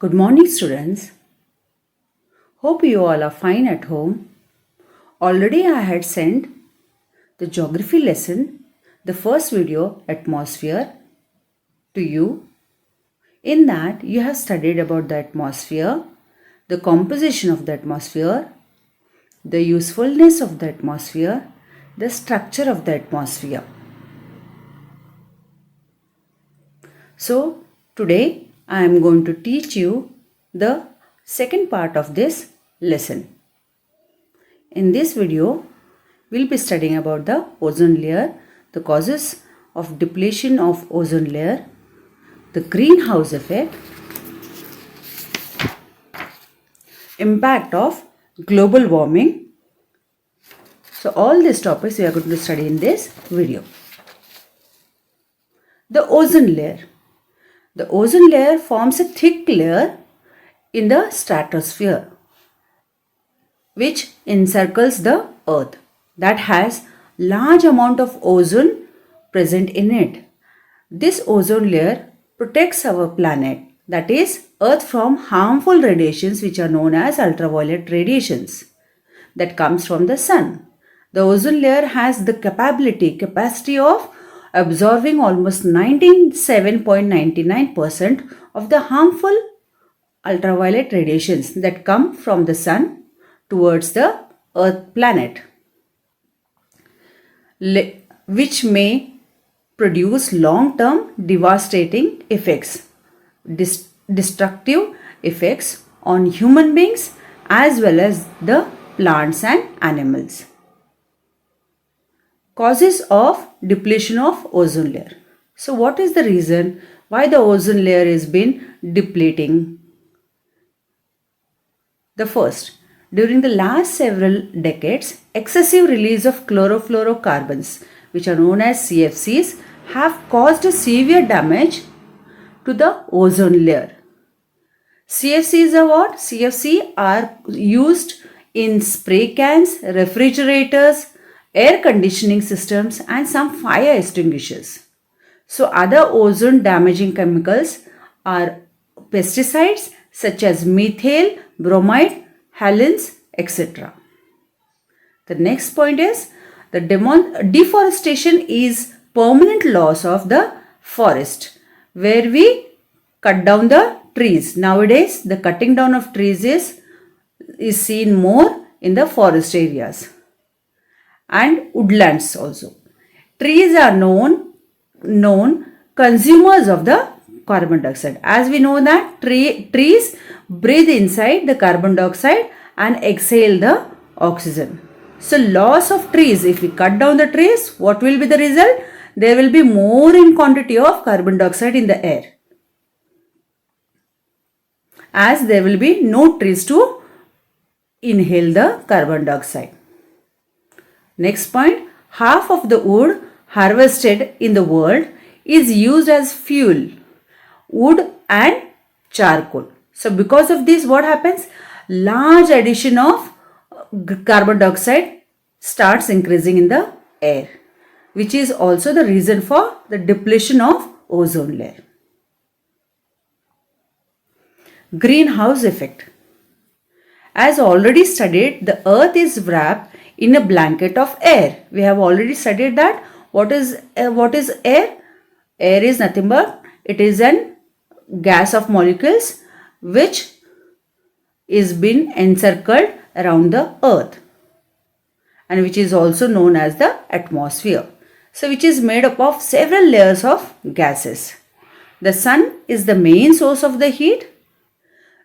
Good morning, students. Hope you all are fine at home. Already I had sent the geography lesson, the first video, atmosphere, to you. In that, you have studied about the atmosphere, the composition of the atmosphere, the usefulness of the atmosphere, the structure of the atmosphere. So, today I am going to teach you the second part of this lesson. In this video, we'll be studying about the ozone layer, the causes of depletion of ozone layer, the greenhouse effect, impact of global warming. So all these topics we are going to study in this video. The ozone layer. The ozone layer forms a thick layer in the stratosphere which encircles the earth that has large amount of ozone present in it. This ozone layer protects our planet, that is earth, from harmful radiations which are known as ultraviolet radiations that comes from the sun. The ozone layer has the capacity of absorbing almost 97.99% of the harmful ultraviolet radiations that come from the sun towards the earth planet, which may produce long-term devastating effects, destructive effects on human beings as well as the plants and animals. Causes of depletion of ozone layer. So what is the reason why the ozone layer has been depleting? The first, during the last several decades, excessive release of chlorofluorocarbons, which are known as CFCs, have caused a severe damage to the ozone layer. CFCs are what? CFC are used in spray cans, refrigerators, air conditioning systems and some fire extinguishers. So other ozone damaging chemicals are pesticides such as methyl, bromide, halogens, etc. The next point is the deforestation is permanent loss of the forest where we cut down the trees. Nowadays the cutting down of trees is seen more in the forest areas and woodlands also. Trees are known consumers of the carbon dioxide. As we know that trees breathe inside the carbon dioxide and exhale the oxygen. So loss of trees, if we cut down the trees, what will be the result? There will be more in quantity of carbon dioxide in the air, as there will be no trees to inhale the carbon dioxide. Next point, half of the wood harvested in the world is used as fuel, wood and charcoal. So because of this, what happens? Large addition of carbon dioxide starts increasing in the air, which is also the reason for the depletion of ozone layer. Greenhouse effect. As already studied, the earth is wrapped in a blanket of air. We have already studied that. What is air? Air is nothing but it is an gas of molecules which is been encircled around the earth and which is also known as the atmosphere. So which is made up of several layers of gases. The sun is the main source of the heat,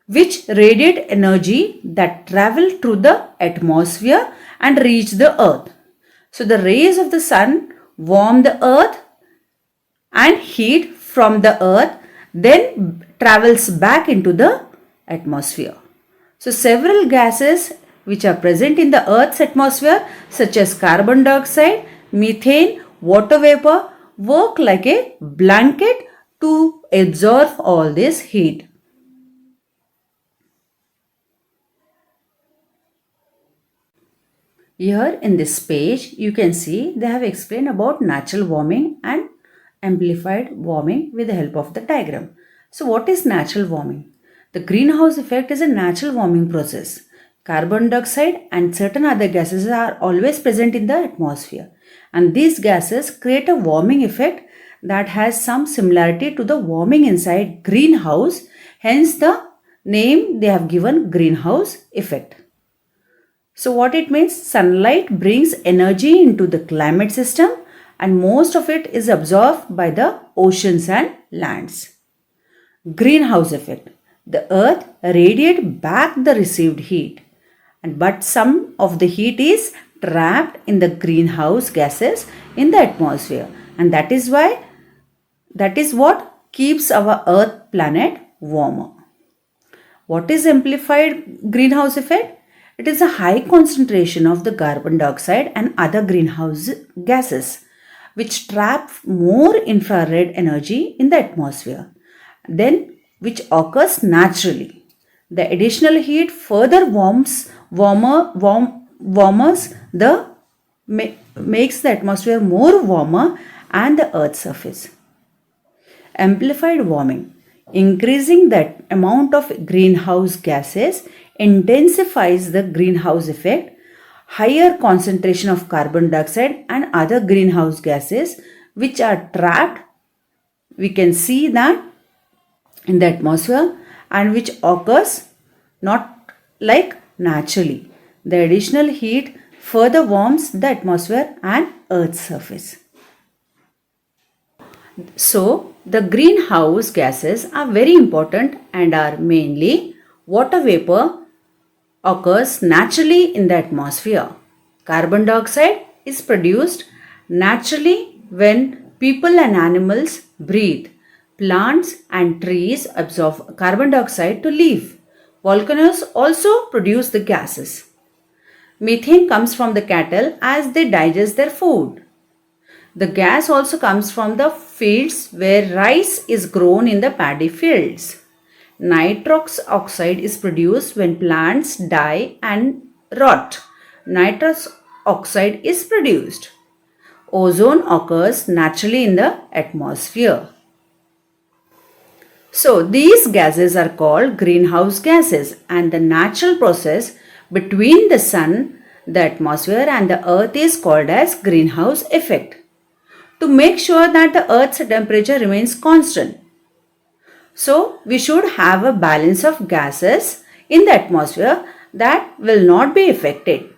which radiate energy that travel through the atmosphere and reach the earth. So the rays of the sun warm the earth and heat from the earth then travels back into the atmosphere. So several gases which are present in the earth's atmosphere such as carbon dioxide, methane, water vapor work like a blanket to absorb all this heat. Here in this page, you can see they have explained about natural warming and amplified warming with the help of the diagram. So what is natural warming? The greenhouse effect is a natural warming process. Carbon dioxide and certain other gases are always present in the atmosphere, and these gases create a warming effect that has some similarity to the warming inside greenhouse, hence the name they have given greenhouse effect. So what it means? Sunlight brings energy into the climate system and most of it is absorbed by the oceans and lands. Greenhouse effect. The earth radiates back the received heat, but some of the heat is trapped in the greenhouse gases in the atmosphere, and that is what keeps our earth planet warmer. What is amplified greenhouse effect? It is a high concentration of the carbon dioxide and other greenhouse gases which trap more infrared energy in the atmosphere than which occurs naturally. The additional heat further makes the atmosphere more warmer and the earth's surface. Amplified warming. Increasing the amount of greenhouse gases intensifies the greenhouse effect. Higher concentration of carbon dioxide and other greenhouse gases which are trapped, we can see that in the atmosphere, and which occurs not like naturally. The additional heat further warms the atmosphere and earth's surface. So, the greenhouse gases are very important and are mainly water vapor occurs naturally in the atmosphere. Carbon dioxide is produced naturally when people and animals breathe. Plants and trees absorb carbon dioxide to live. Volcanoes also produce the gases. Methane comes from the cattle as they digest their food. The gas also comes from the fields where rice is grown in the paddy fields. Nitrous oxide is produced when plants die and rot. Nitrous oxide is produced. Ozone occurs naturally in the atmosphere. So these gases are called greenhouse gases, and the natural process between the sun, the atmosphere and the earth is called as greenhouse effect. To make sure that the earth's temperature remains constant, so we should have a balance of gases in the atmosphere that will not be affected.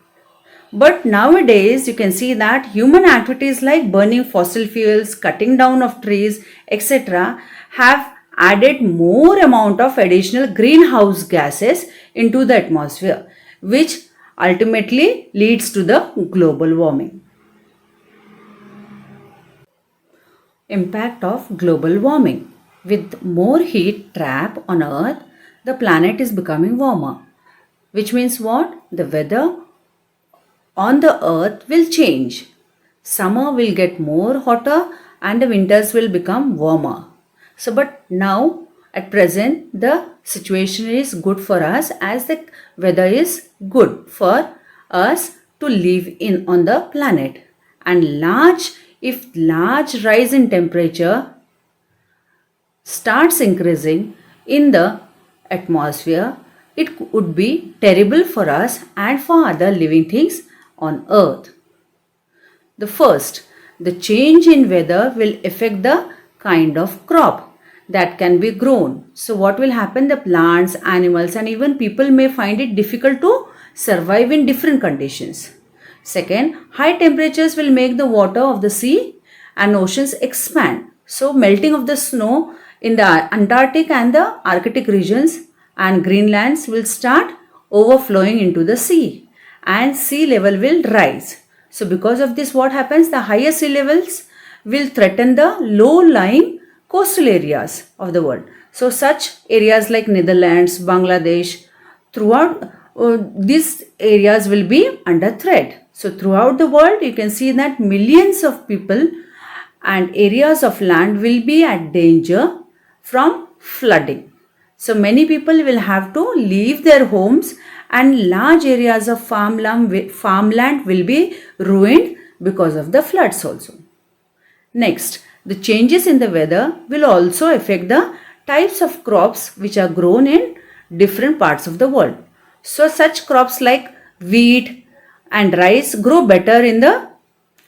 But nowadays you can see that human activities like burning fossil fuels, cutting down of trees, etc. have added more amount of additional greenhouse gases into the atmosphere, which ultimately leads to the global warming. Impact of global warming. With more heat trapped on earth, the planet is becoming warmer, which means what? The weather on the earth will change. Summer will get more hotter and the winters will become warmer. So but now at present the situation is good for us as the weather is good for us to live in on the planet, and if large rise in temperature starts increasing in the atmosphere, it would be terrible for us and for other living things on earth. The change in weather will affect the kind of crop that can be grown. So what will happen? The plants, animals and even people may find it difficult to survive in different conditions. Second, high temperatures will make the water of the sea and oceans expand. So melting of the snow in the Antarctic and the Arctic regions and Greenlands will start overflowing into the sea, and sea level will rise. So because of this, what happens? The higher sea levels will threaten the low-lying coastal areas of the world. So such areas like Netherlands, Bangladesh, throughout these areas will be under threat. So throughout the world, you can see that millions of people and areas of land will be at danger from flooding. So many people will have to leave their homes and large areas of farmland will be ruined because of the floods also. Next, the changes in the weather will also affect the types of crops which are grown in different parts of the world. So such crops like wheat and rice grow better in the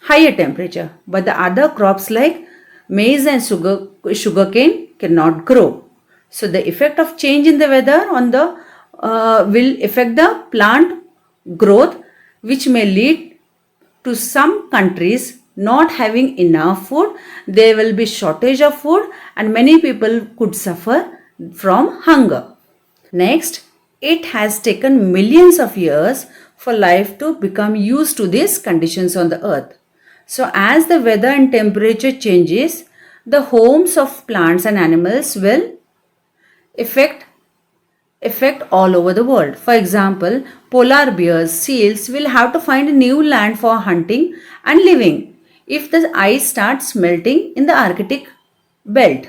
higher temperature, but the other crops like maize and sugarcane cannot grow. So the effect of change in the weather on the will affect the plant growth, which may lead to some countries not having enough food. There will be shortage of food and many people could suffer from hunger. Next, it has taken millions of years for life to become used to these conditions on the earth. So as the weather and temperature changes, the homes of plants and animals will affect all over the world. For example, polar bears, seals will have to find a new land for hunting and living if the ice starts melting in the Arctic belt.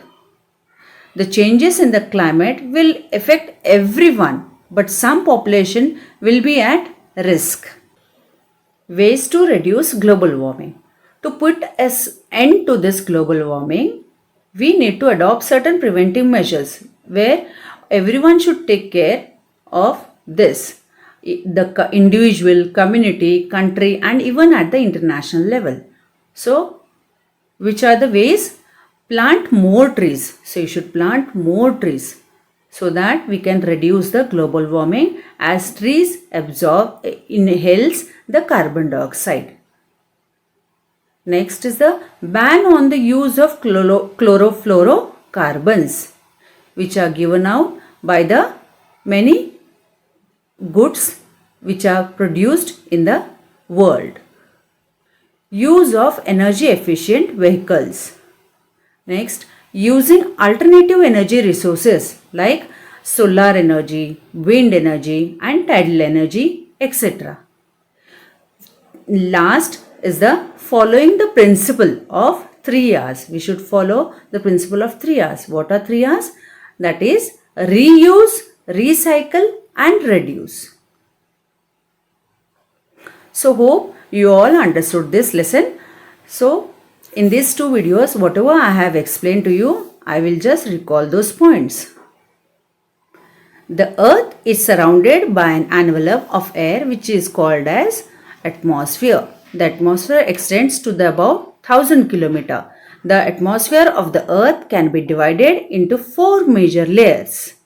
The changes in the climate will affect everyone, but some population will be at risk. Ways to reduce global warming. To put an end to this global warming, we need to adopt certain preventive measures where everyone should take care of this. The individual, community, country, and even at the international level. So, which are the ways? Plant more trees. So, you should plant more trees so that we can reduce the global warming as trees inhales the carbon dioxide. Next is the ban on the use of chlorofluorocarbons, which are given out by the many goods which are produced in the world. Use of energy efficient vehicles. Next, using alternative energy resources like solar energy, wind energy and tidal energy, etc. Last is the following the principle of 3 R's. We should follow the principle of 3 R's. What are 3 R's? That is reuse, recycle and reduce. So hope you all understood this lesson. So in these 2 videos, whatever I have explained to you, I will just recall those points. The earth is surrounded by an envelope of air which is called as atmosphere. The atmosphere extends to the above 1000 km. The atmosphere of the earth can be divided into 4 major layers.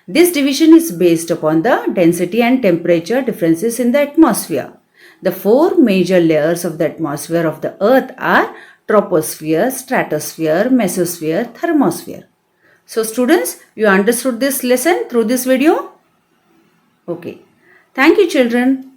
This division is based upon the density and temperature differences in the atmosphere. The 4 major layers of the atmosphere of the earth are troposphere, stratosphere, mesosphere, thermosphere. So students, you understood this lesson through this video? Okay. Thank you children.